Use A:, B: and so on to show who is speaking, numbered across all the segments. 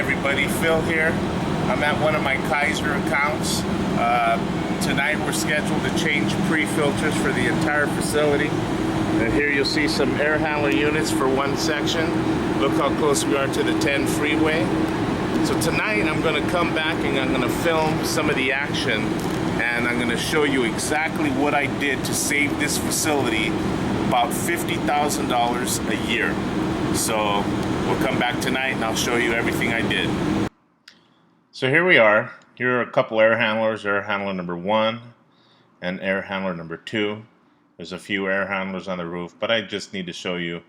A: everybody, Phil here. I'm at one of my Kaiser accounts. Tonight we're scheduled to change pre-filters for the entire facility. And here you'll see some air handler units for one section. Look how close we are to the 10 freeway. So tonight I'm going to come back and I'm going to film some of the action, and I'm going to show you exactly what I did to save this facility about $50,000 a year. So we'll come back tonight and I'll show you everything I did. So here we are. Here are a couple air handlers, air handler number 1 and air handler number 2. There's a few air handlers on the roof, but I just need to show you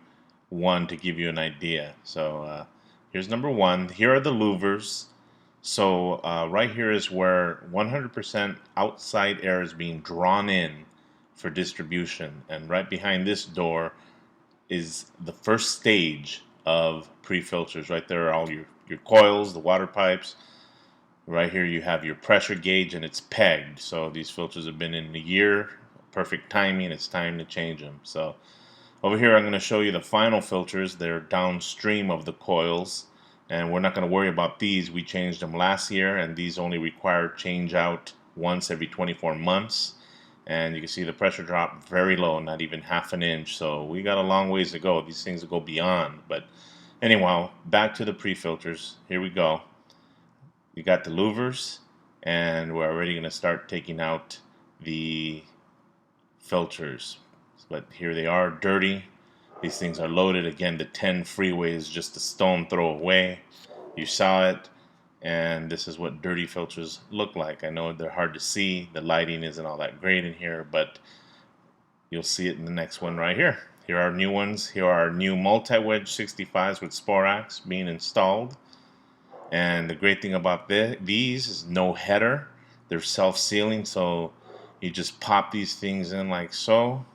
A: one to give you an idea. So here's number 1. Here are the louvers. So right here is where 100% outside air is being drawn in for distribution, and right behind this door is the first stage of pre-filters. Right there are all your coils, the water pipes. Right here you have your pressure gauge, and it's pegged. So these filters have been in a year, perfect timing, it's time to change them. So over here I'm going to show you the final filters. They're downstream of the coils, and we're not going to worry about these. We changed them last year, and these only require change out once every 24 months. And you can see the pressure drop very low, not even half an inch. So we got a long ways to go. These things will go beyond. But anyhow, back to the pre-filters. Here we go. You got the louvers, and we're already going to start taking out the filters. But here they are, dirty. These things are loaded. Again, the 10 freeway is just a stone throw away. You saw it. And this is what dirty filters look like. I know they're hard to see. The lighting isn't all that great in here, but you'll see it in the next one right here. Here are new ones. Here are new multi-wedge 65s with Sporax being installed. And the great thing about these is no header. They're self-sealing, so you just pop these things in like so.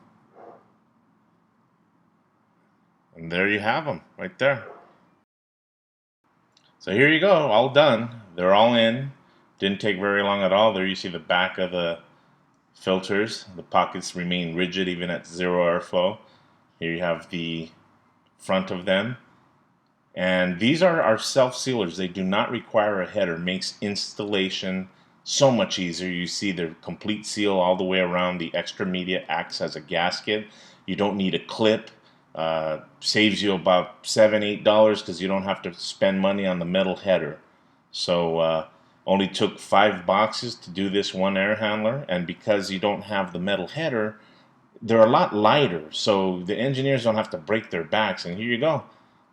A: And there you have them, right there. So here you go, all done. They're all in. Didn't take very long at all. There you see the back of the filters. The pockets remain rigid even at zero airflow. Here you have the front of them. And these are our self-sealers. They do not require a header. Makes installation so much easier. You see the complete seal all the way around. The extra media acts as a gasket. You don't need a clip. Saves you about $7-8 because you don't have to spend money on the metal header. So only took 5 boxes to do this one air handler, and because you don't have the metal header, they're a lot lighter, so the engineers don't have to break their backs. And here you go.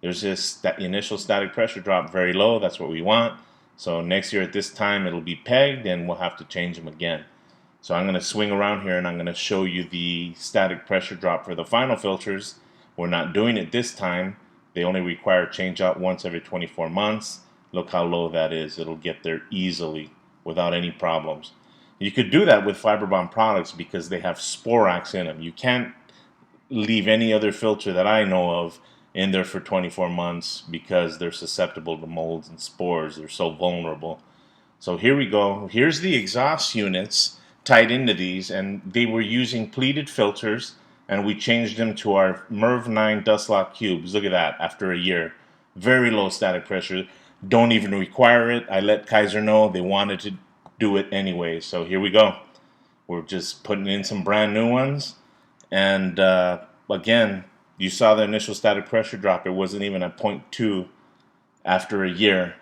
A: There's that initial static pressure drop very low. That's what we want. So next year at this time it'll be pegged, and we'll have to change them again. So I'm going to swing around here and I'm going to show you the static pressure drop for the final filters. We're not doing it this time. They only require change out once every 24 months. Look how low that is. It'll get there easily without any problems. You could do that with Fiberbond products because they have Sporax in them. You can't leave any other filter that I know of in there for 24 months because they're susceptible to molds and spores. They're so vulnerable. So here we go. Here's the exhaust units tied into these, and they were using pleated filters, and we changed them to our MERV 9 dust lock cubes. Look at that, after a year. Very low static pressure. Don't even require it. I let Kaiser know they wanted to do it anyway. So here we go. We're just putting in some brand new ones. And again, you saw the initial static pressure drop. It wasn't even at 0.2 after a year.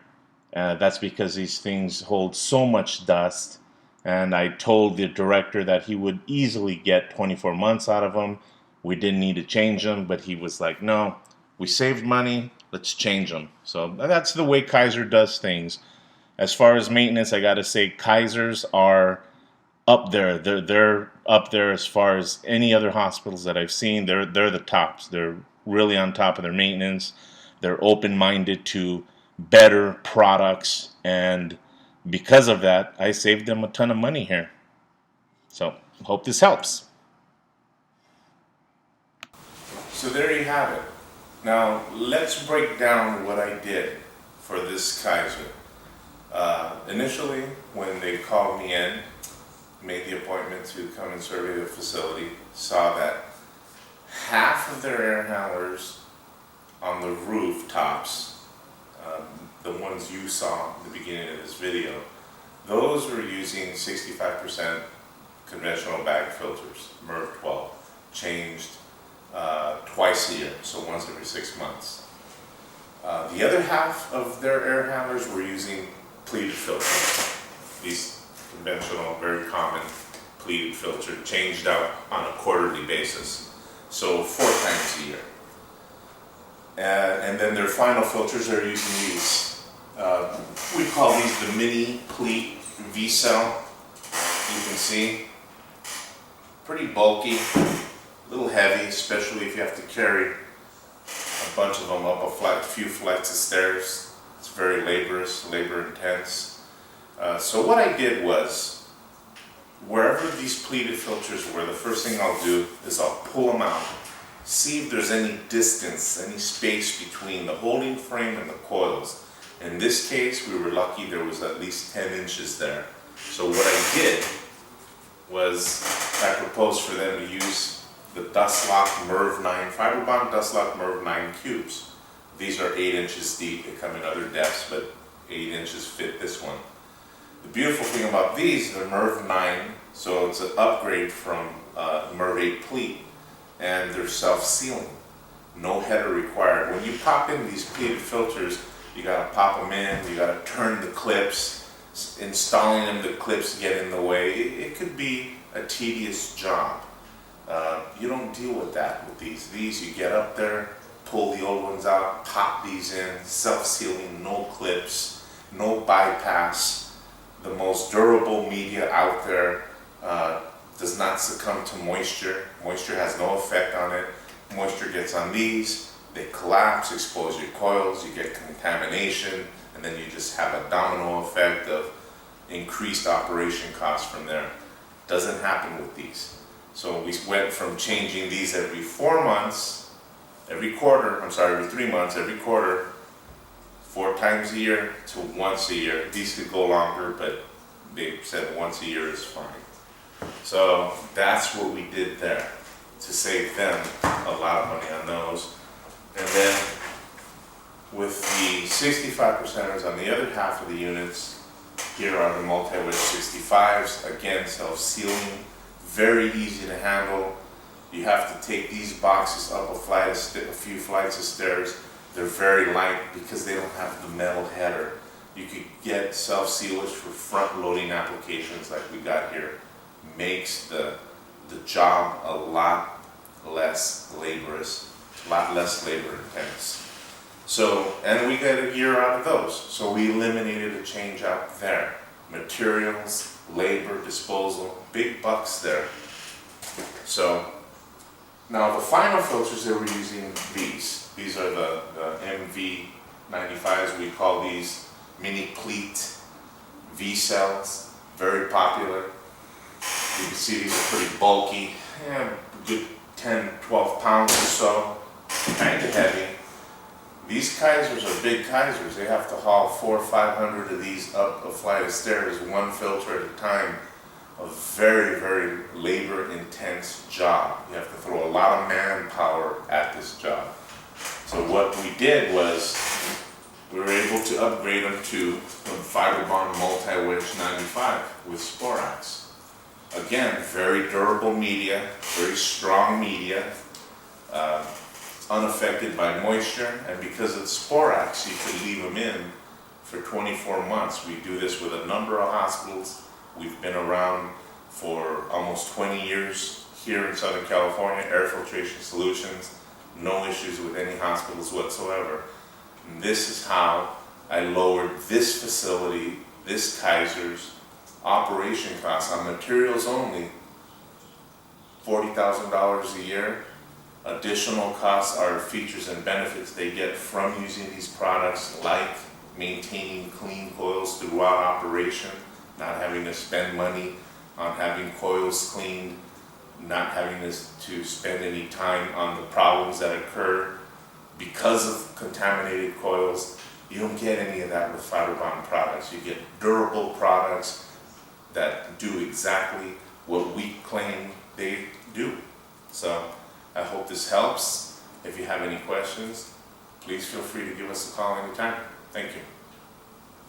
A: That's because these things hold so much dust. And I told the director that he would easily get 24 months out of them. We didn't need to change them, but he was like, no, we saved money, let's change them. So that's the way Kaiser does things. As far as maintenance, I got to say Kaisers are up there. They're up there as far as any other hospitals that I've seen. They're the tops. They're really on top of their maintenance. They're open-minded to better products, and because of that, I saved them a ton of money here. So, hope this helps. So there you have it. Now, let's break down what I did for this Kaiser. Initially, when they called me in, made the appointment to come and survey the facility, saw that half of their air handlers on the rooftops the ones you saw in the beginning of this video, those were using 65% conventional bag filters, MERV 12, changed twice a year, so once every 6 months. The other half of their air handlers were using pleated filters. These conventional, very common pleated filter changed out on a quarterly basis, so 4 times a year. And then their final filters are using these. We call these the mini pleat V-cell. You can see, pretty bulky, a little heavy, especially if you have to carry a bunch of them up a few flights of stairs. It's very laborious, labor intense. So what I did was, wherever these pleated filters were, the first thing I'll do is I'll pull them out, see if there's any distance, any space between the holding frame and the coils. In this case, we were lucky there was at least 10 inches there. So what I did was I proposed for them to use the Dustlock MERV 9, Fiberbond Dustlock MERV 9 cubes. These are 8 inches deep. They come in other depths, but 8 inches fit this one. The beautiful thing about these, they're MERV 9, so it's an upgrade from MERV 8 pleat, and they're self-sealing. No header required. When you pop in these pleated filters, you gotta pop them in, you gotta turn the clips. Installing them, the clips get in the way. It could be a tedious job. You don't deal with that with these. These, you get up there, pull the old ones out, pop these in, self-sealing, no clips, no bypass. The most durable media out there does not succumb to moisture. Moisture has no effect on it. Moisture gets on these, they collapse, expose your coils, you get contamination, and then you just have a domino effect of increased operation costs from there. Doesn't happen with these. So we went from changing these every 4 months, every 3 months, every quarter, 4 times a year to once a year. These could go longer, but they said once a year is fine. So that's what we did there to save them a lot of money on those. And then with the 65%ers on the other half of the units, here are the multi-wedge 65s, again self-sealing, very easy to handle. You have to take these boxes up a few flights of stairs. They're very light because they don't have the metal header. You could get self-sealers for front-loading applications like we got here. Makes the job a lot less laborious, a lot less labor intense. So, and we got a year out of those. So we eliminated a change out there. Materials, labor, disposal, big bucks there. So, now the final filters they were using these. These are the MV95s. We call these mini pleat V-cells. Very popular. You can see these are pretty bulky. Yeah, a good 10, 12 pounds or so. Kind of heavy. These Kaisers are big Kaisers. They have to haul 400 or 500 of these up a flight of stairs, one filter at a time. A very, very labor-intense job. You have to throw a lot of manpower at this job. So what we did was we were able to upgrade them to the Fiberbond Multi-Wedge 95 with Sporax. Again, very durable media, very strong media. Unaffected by moisture, and because it's Sporax, you can leave them in for 24 months. We do this with a number of hospitals. We've been around for almost 20 years here in Southern California, air filtration solutions, no issues with any hospitals whatsoever. And this is how I lowered this facility, this Kaiser's operation costs on materials only, $40,000 a year. Additional costs are features and benefits they get from using these products, like maintaining clean coils throughout operation, not having to spend money on having coils cleaned, not having to spend any time on the problems that occur because of contaminated coils. You don't get any of that with Fiberbond products. You get durable products that do exactly what we claim they do. So I hope this helps. If you have any questions, please feel free to give us a call anytime. Thank you.